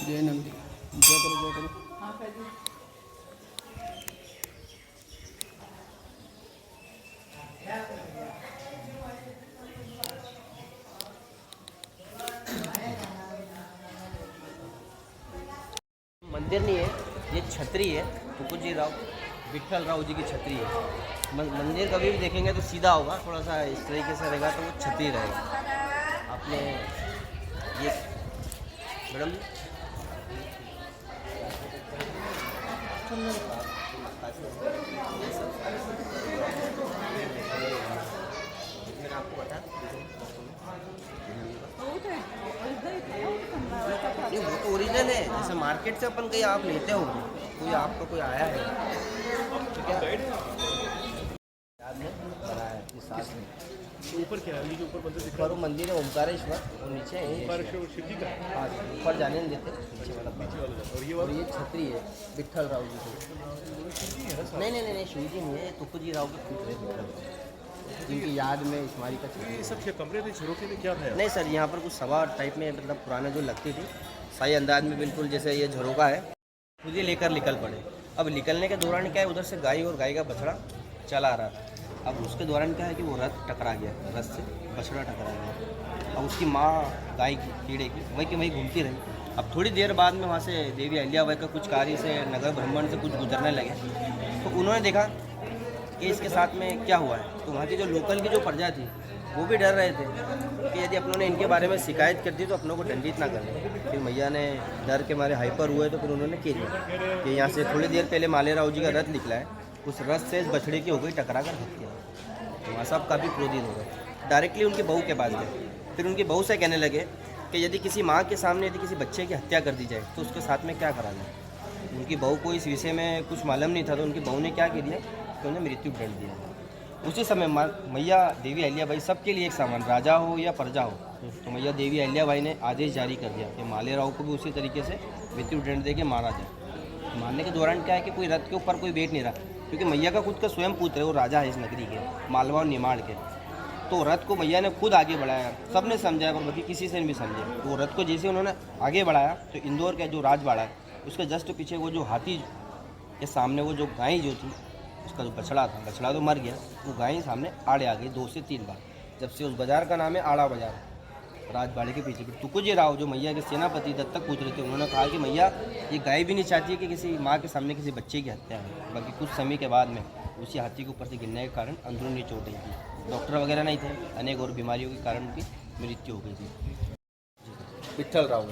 जय नंदी, जय करो जय करो। मंदिर नहीं है, ये छतरी है। तुकोजी राव विठल राव जी की छतरी है। मंदिर कभी भी देखेंगे तो सीधा होगा, थोड़ा सा इस तरीके से रहेगा तो वो छतरी रहेगा। आपने ये मैडम मैंने आपको बता नहीं, वो तो ओरिजिनल है। जैसे मार्केट से अपन कहीं आप लेते हो, कोई आपका कोई आया है, ठीक है, याद में बनाया है इस साथ में। ऊपर क्या है? ये जो ऊपर मंदिर दिख ऊपर वो मंदिर है ओमकारेश्वर, और नीचे है ओमकारेश्वर शिव जी का। हाँ, ऊपर जाने नहीं देते, नीचे वाला नीचे वाला और ये और ये छतरी है विठल राव जी की। नहीं नहीं नहीं, शिव जी नहीं है, तुकोजी राव के पुत्र है विठल राव, जिनकी याद में इस्माइल का छतरी। ये सब क्या कमरे थे, झरोखे थे, क्या था? नहीं सर, यहाँ पर कुछ सभा टाइप में, मतलब पुराने जो लगती थी शाही अंदाज में, बिल्कुल जैसे ये झरोका है, खुद ही लेकर निकल पड़े। अब निकलने के दौरान क्या है, उधर से गाय और गाय का बछड़ा चला आ रहा था। अब उसके दौरान क्या है कि वो रथ टकरा गया, रथ से बछड़ा टकरा गया। अब उसकी माँ गाय की कीड़े की वहीं की वहीं घूमती रही। अब थोड़ी देर बाद में वहाँ से देवी अहिल्याबाई का कुछ कार्य से नगर भ्रमण से कुछ गुजरने लगे, तो उन्होंने देखा कि इसके साथ में क्या हुआ है। तो वहाँ की जो लोकल की जो प्रजा थी वो भी डर रहे थे कि यदि अपनों ने इनके बारे में शिकायत कर दी तो अपनों को दंडित ना करें। फिर मैया ने डर के मारे हाइपर हुए, तो फिर उन्होंने कह दिया कि यहाँ से थोड़ी देर पहले मालेराव जी का रथ निकला है, उस रथ से इस बछड़े की हो गई टकरा कर हत्या। तो वहाँ सब काफ़ी क्रोधित हो गए, डायरेक्टली उनकी बहू के पास गए। फिर उनकी बहू से कहने लगे कि यदि किसी माँ के सामने यदि किसी बच्चे की हत्या कर दी जाए तो उसके साथ में क्या कराना है। उनकी बहू को इस विषय में कुछ मालूम नहीं था, तो उनकी बहू ने क्या किया कि उन्हें मृत्यु दंड दिया। उसी समय मैया देवी अहिल्याबाई सबके लिए एक समान, राजा हो या प्रजा हो, तो मैया देवी अहिल्याबाई ने आदेश जारी कर दिया कि मालेराव को भी उसी तरीके से मृत्यु दंड दे के मारा जाए। मारने के दौरान क्या है कि कोई रथ के ऊपर कोई बैठ नहीं रहा, क्योंकि मैया का खुद का स्वयं पुत्र है, वो राजा है इस नगरी के, मालवा और निमाड़ के। तो रथ को मैया ने खुद आगे बढ़ाया, सबने समझाया पर बाकी किसी से नहीं समझे। तो रथ को जैसे उन्होंने आगे बढ़ाया तो इंदौर का जो राजवाड़ा है उसके जस्ट पीछे वो जो हाथी के सामने वो जो गाय जो थी, उसका जो बछड़ा था, बछड़ा तो मर गया, वो गाय सामने आड़े आ गई 2 से 3 बार। जब से उस बाजार का नाम है आड़ा बाजार, राजवाड़े के पीछे। तुकोजी राव जो मैया के सेनापति दत्तक पुत्र थे, उन्होंने कहा कि मैया ये गाय भी नहीं चाहती है कि किसी माँ के सामने किसी बच्चे की हत्या है। बाकी कुछ समय के बाद में उसी हाथी के ऊपर से गिरने के कारण अंदरूनी चोटें थी, डॉक्टर वगैरह नहीं थे, अनेक और बीमारियों के कारण उनकी मृत्यु हो गई थी। विठल राव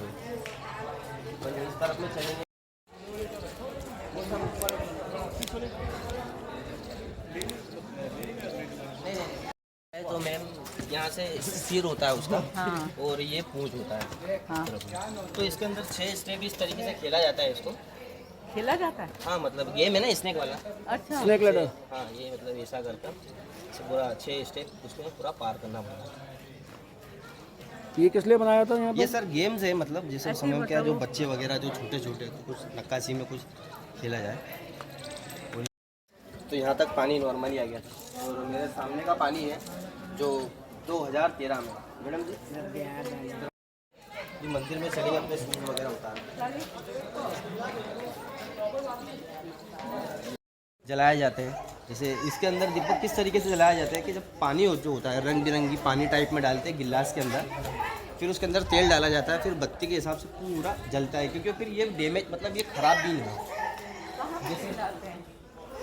इस तरफ में चलेंगे, तो मैम यहाँ से सिर होता है उसका, हाँ, और ये पूंछ होता है, हाँ, तो इसके अंदर 6 स्टेप इस तरीके से खेला जाता है। इसको खेला जाता है, हाँ, मतलब गेम है ना स्नेक वाला। अच्छा, स्नेक लैडर। हाँ, ये मतलब ऐसा करता पूरा 6 स्टेप उसमें पूरा पार करना पड़ता है। ये किस लिए बनाया था यहाँ पर? ये सर गेम्स है, मतलब जैसे समय में क्या जो बच्चे वगैरह जो छोटे छोटे कुछ नक्काशी में कुछ खेला जाए। तो यहाँ तक पानी नॉर्मली आ गया था, और मेरे सामने का पानी है जो 2013 में मैडम जी मंदिर में चले गए अपने शूज वगैरह उतार जलाए जाते हैं। जैसे इसके अंदर दीपक किस तरीके से जलाया जाता है कि जब पानी जो होता है रंग बिरंगी पानी टाइप में डालते हैं गिलास के अंदर, फिर उसके अंदर तेल डाला जाता है, फिर बत्ती के हिसाब से पूरा जलता है, क्योंकि फिर ये डैमेज मतलब ये ख़राब भी नहीं है। जैसे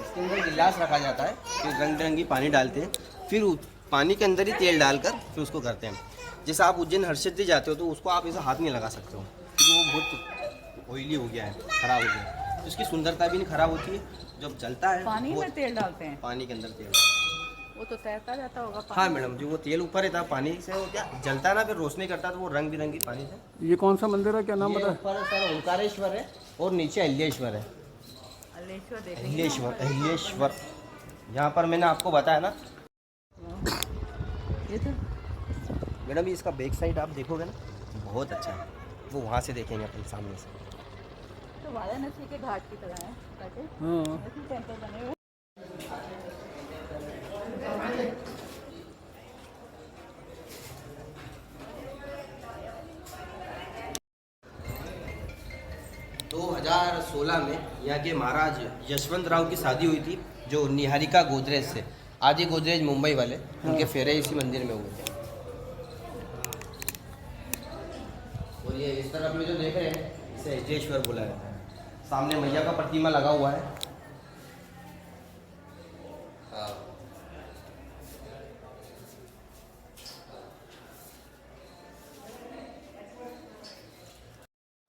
इसके अंदर गिलास रखा जाता है, फिर रंग बिरंगी पानी डालते हैं, फिर पानी के अंदर ही तेल डालकर फिर उसको करते हैं। जैसे आप उज्जैन हरसिद्धि जाते हो तो उसको आप ऐसा हाथ नहीं लगा सकते हो, क्योंकि वो बहुत ऑयली हो गया है, ख़राब हो गया है, तो उसकी सुंदरता भी नहीं ख़राब होती है। जब जलता है पानी में तेल डालते हैं, पानी के अंदर तेल, वो तो तैरता जाता होगा पानी। हाँ मैडम जी, वो तेल ऊपर रहता है पानी से, वो क्या जलता है ना, फिर रोशनी करता है तो वो रंग बिरंगी पानी से। ये कौन सा मंदिर है, क्या नाम बता? ऊपर सर ओंकारेश्वर है और नीचे अहिल्याश्वर है। अहिल्याश्वर यहाँ पर मैंने आपको बताया ना। ये तो मैडम इसका बैक साइड आप देखोगे ना, बहुत अच्छा है, वो वहाँ से देखेंगे अपन सामने से। तो वाराणसी के घाट की तरह है, हाँ, टेंपल बने हुए। 2016 में यहाँ के महाराज यशवंत राव की शादी हुई थी, जो निहारिका गोदरेज से। आदि गोदरेज मुंबई वाले, उनके फेरे इसी मंदिर में हुए थे। और ये इस तरफ में जो देख रहे हैं, इसे अजयेश्वर बोला जाता है। सामने मैया का प्रतिमा लगा हुआ है।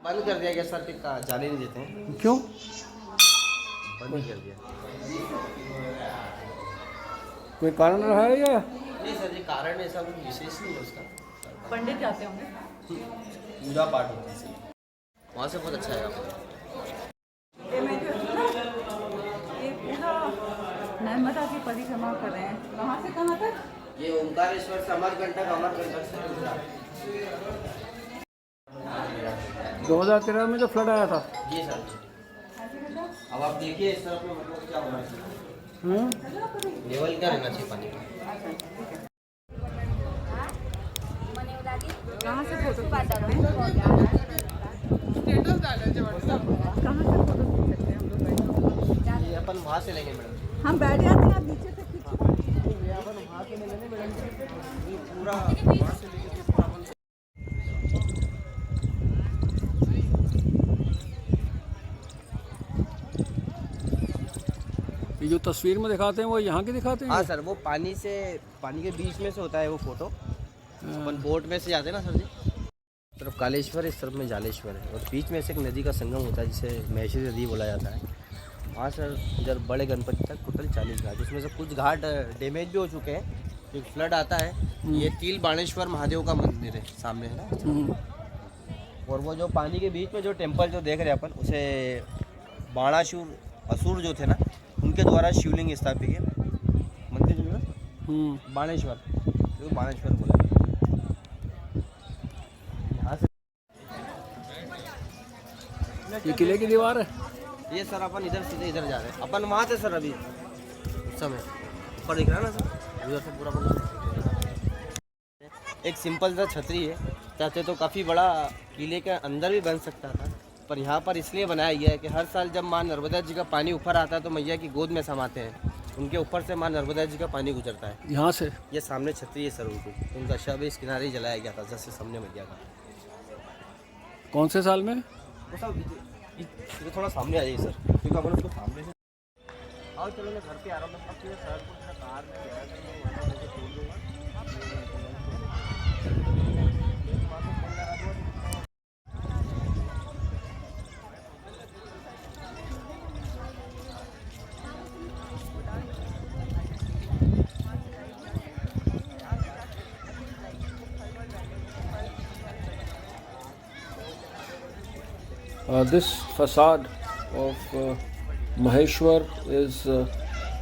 बंद कर दिया गया सर, कि जाने नहीं देते हैं। क्यों? बंद ही कर दिया। कोई कारण रहा है या? नहीं सर, ये कारण ऐसा कुछ विशेष नहीं है उसका। पंडित जाते होंगे। पूजा पाठ होता है सर। वहाँ से बहुत अच्छा है आपको। ये मैं जो ये पूरा नर्मदा की परिक्रमा कर रहे हैं। कहाँ से कहाँ तक? ये ओंकारेश्वर से अमरकंटक से गुजरात। 2013 में जो फ्लड आया था। जी सर। अब आप देखिए इस तरफ में मतलब क्या होना चाहिए, लेवल क्या रहना चाहिए पानी का। कहाँ से फोटो खींच सकते हैं? कहाँ से फोटो खींच सकते हैं हम लोग? ये अपन वहाँ से लेंगे मैडम। हम बैठ जाते हैं, आप नीचे से खींचो। अपन वहाँ से ले लेंगे मैडम। ये पूरा वहाँ से लेंगे तो पूरा अपन से। ये जो तस्वीर में दिखाते हैं वो यहाँ की दिखाते हैं? हाँ सर, वो पानी के बीच में से होता है वो फोटो। अपन बोट में से जाते हैं ना सर जी। इस तरफ कालेश्वर, इस तरफ में जालेश्वर है, और बीच में से एक नदी का संगम होता है जिसे महेश्वरी नदी बोला जाता है। हाँ सर, इधर बड़े गणपति तक टोटल 40 घाट, जिसमें से कुछ घाट डैमेज भी हो चुके हैं। एक फ्लड आता है। ये तिल बाणेश्वर महादेव का मंदिर है, सामने है ना। और वो जो पानी के बीच में जो टेम्पल जो देख रहे हैं अपन, उसे बाणासुर असुर जो थे ना, उनके द्वारा शिवलिंग स्थापित है। मंदिर जो है ना बाणेश्वर, तो बाणेश्वर बोला। यहाँ से ये किले की दीवार है। ये सर अपन इधर सीधे इधर जा रहे हैं। अपन वहाँ थे सर, अभी उस समय ऊपर दिख रहा है ना सर, उधर से पूरा एक सिंपल सा छतरी है। चाहते तो काफ़ी बड़ा किले के अंदर भी बन सकता था, पर यहाँ पर इसलिए बनाया गया है कि हर साल जब माँ नर्मदा जी का पानी ऊपर आता है तो मैया की गोद में समाते हैं, उनके ऊपर से माँ नर्मदा जी का पानी गुजरता है। यहाँ से ये सामने छतरी है सर उनकी, उनका शव इस किनारे ही जलाया गया था, जैसे सामने मैया का। कौन से साल में? वो सब ये थोड़ा सामने आ जाइए सर, क्योंकि अपन उसको सामने से आओ। चलो मैं घर पे आ रहा हूँ, अब सर को मेरा कार में गया था, मैं वहाँ से छोड़ दूँगा। This facade of Maheshwar is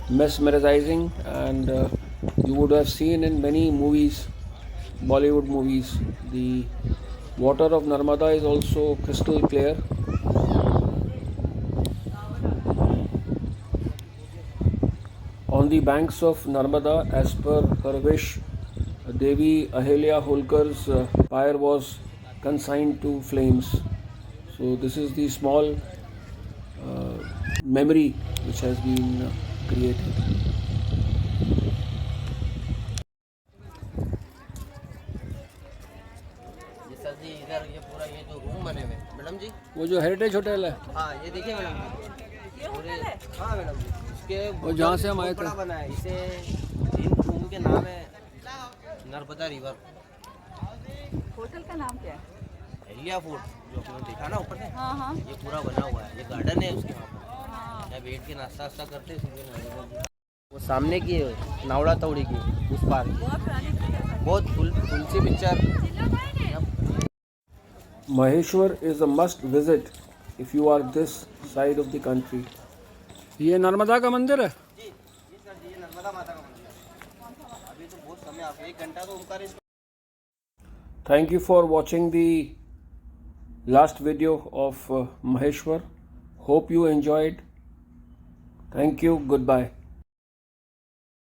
mesmerizing, and you would have seen in many movies, Bollywood movies, the water of Narmada is also crystal clear. On the banks of Narmada, as per her wish, Devi Ahilya Holkar's pyre was consigned to flames. So this is the small memory which has been created. ये sir जी इधर ये पूरा ये जो room बने हुए madam जी, वो जो हेरिटेज होटल है, हाँ ये देखिए मैडम जी, ये होटल है? हाँ मैडम जी, इसके वो जहाँ से हम आए थे। बड़ा बना है। इसे इन रूम के नाम है नर्मदा रिवर। होटल का नाम क्या है? एलिया फूड जो आपने देखा ना ऊपर से, हाँ हाँ ये पूरा बना हुआ है। ये गार्डन है उसके वहाँ पर, हाँ। यहाँ बैठ के नाश्ता वास्ता करते हैं। वो सामने की है, नावड़ा तौड़ी की, उस पार की। बहुत पुरानी पिक्चर है। बहुत तुलसी picture. Maheshwar is a must visit if you are this side of the country. ये नर्मदा का मंदिर है। जी सर जी, ये नर्मदा माता का मंदिर है। अभी तो बहुत समय आप 1 घंटा तो Omkareshwar. Thank you for watching the last video of Maheshwar. Hope you enjoyed. Thank you. Goodbye.